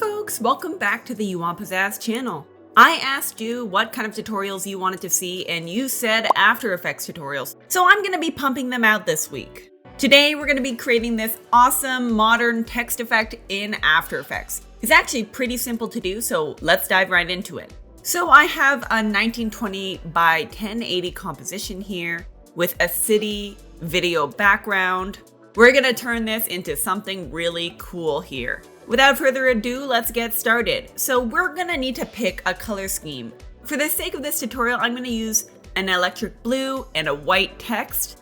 folks, welcome back to the You Want Pizzazz channel. I asked you what kind of tutorials you wanted to see and you said After Effects tutorials, so I'm going to be pumping them out this week. Today we're going to be creating this awesome modern text effect in After Effects. It's actually pretty simple to do, so let's dive right into it. So I have a 1920 by 1080 composition here with a city video background. We're going to turn this into something really cool here. Without further ado, let's get started. So we're gonna need to pick a color scheme. For the sake of this tutorial, I'm gonna use an electric blue and a white text.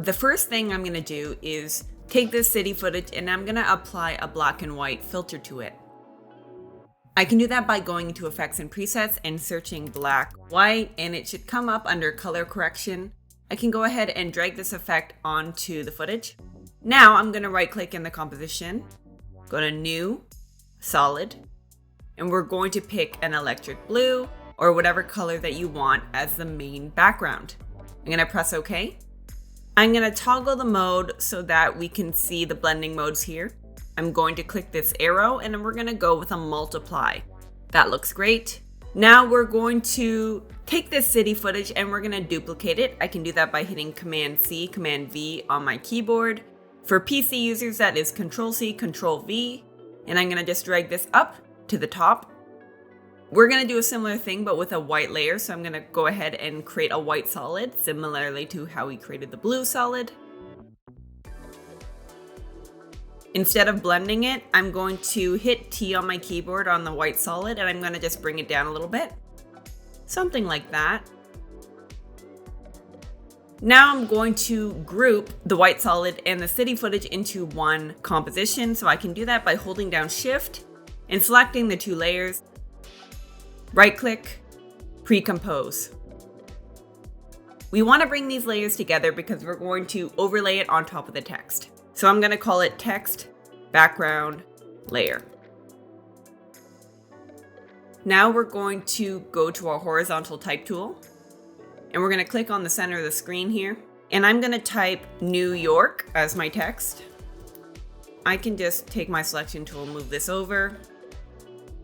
The first thing I'm gonna do is take this city footage and I'm gonna apply a black and white filter to it. I can do that by going into Effects and Presets and searching black, white, and it should come up under color correction. I can go ahead and drag this effect onto the footage. Now I'm gonna right click in the composition, go to New, Solid, and we're going to pick an electric blue or whatever color that you want as the main background. I'm gonna press OK. I'm gonna toggle the mode so that we can see the blending modes here. I'm going to click this arrow and then we're gonna go with a multiply. That looks great. Now we're going to take this city footage and we're gonna duplicate it. I can do that by hitting Command C, Command V on my keyboard. For PC users, that is Control C, Control V, and I'm gonna just drag this up to the top. We're gonna do a similar thing, but with a white layer. So I'm gonna go ahead and create a white solid, similarly to how we created the blue solid. Instead of blending it, I'm going to hit T on my keyboard on the white solid, and I'm gonna just bring it down a little bit. Something like that. Now I'm going to group the white solid and the city footage into one composition. So I can do that by holding down Shift and selecting the two layers. Right click, pre-compose. We want to bring these layers together because we're going to overlay it on top of the text. So I'm going to call it text background layer. Now we're going to go to our horizontal type tool. And we're gonna click on the center of the screen here. And I'm gonna type New York as my text. I can just take my selection tool and move this over.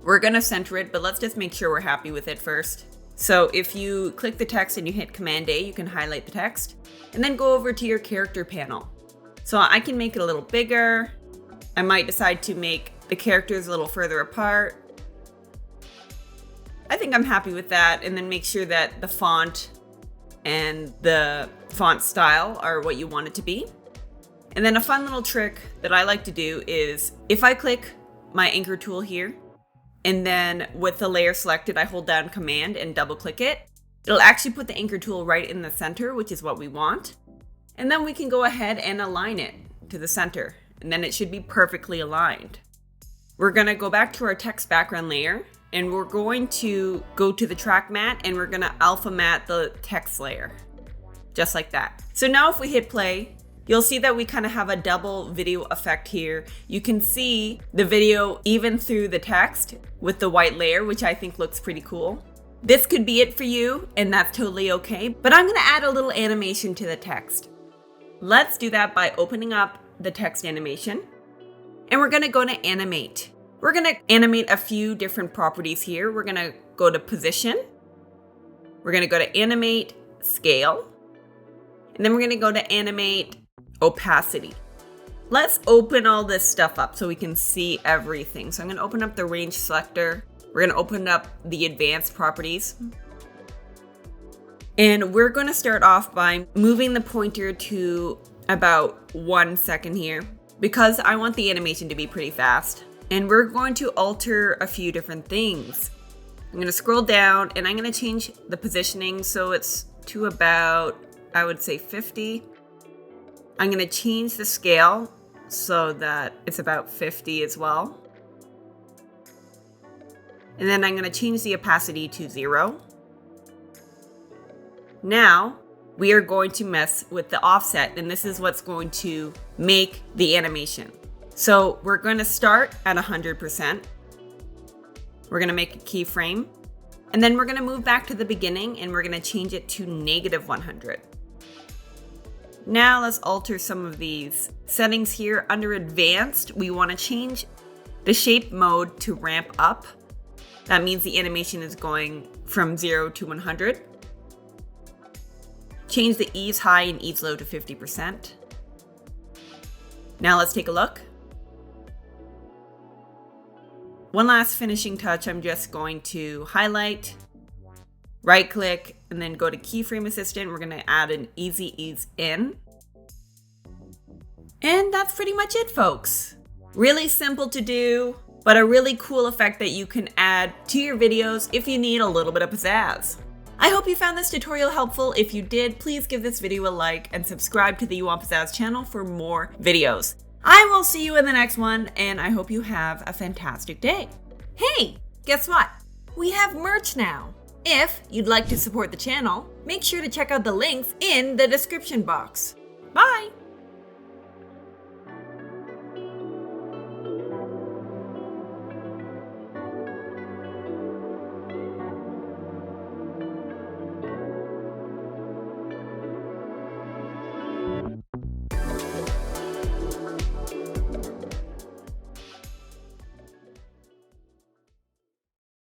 We're gonna center it, but let's just make sure we're happy with it first. So if you click the text and you hit Command A, you can highlight the text and then go over to your character panel. So I can make it a little bigger. I might decide to make the characters a little further apart. I think I'm happy with that, and then make sure that the font and the font style are what you want it to be. And then a fun little trick that I like to do is if I click my anchor tool here, and then with the layer selected, I hold down Command and double click it, it'll actually put the anchor tool right in the center, which is what we want. And then we can go ahead and align it to the center, and then it should be perfectly aligned. We're gonna go back to our text background layer, and we're going to go to the track matte and we're gonna alpha matte the text layer, just like that. So now if we hit play, you'll see that we kind of have a double video effect here. You can see the video even through the text with the white layer, which I think looks pretty cool. This could be it for you, and that's totally okay, but I'm gonna add a little animation to the text. Let's do that by opening up the text animation, and we're gonna go to animate. We're gonna animate a few different properties here. We're gonna go to position. We're gonna go to animate scale. And then we're gonna go to animate opacity. Let's open all this stuff up so we can see everything. So I'm gonna open up the range selector. We're gonna open up the advanced properties. And we're gonna start off by moving the pointer to about 1 second here because I want the animation to be pretty fast. And we're going to alter a few different things. I'm gonna scroll down and I'm gonna change the positioning so it's to about, I would say 50. I'm gonna change the scale so that it's about 50 as well. And then I'm gonna change the opacity to 0. Now, we are going to mess with the offset, and this is what's going to make the animation. So we're going to start at 100%. We're going to make a keyframe, and then we're going to move back to the beginning and we're going to change it to -100. Now let's alter some of these settings here. Under advanced, we want to change the shape mode to ramp up. That means the animation is going from 0 to 100. Change the ease high and ease low to 50%. Now let's take a look. One last finishing touch, I'm just going to highlight, right click, and then go to Keyframe Assistant. We're gonna add an easy ease in. And that's pretty much it, folks. Really simple to do, but a really cool effect that you can add to your videos if you need a little bit of pizzazz. I hope you found this tutorial helpful. If you did, please give this video a like and subscribe to the You Want Pizzazz channel for more videos. I will see you in the next one, and I hope you have a fantastic day. Hey, guess what? We have merch now. If you'd like to support the channel, make sure to check out the links in the description box. Bye!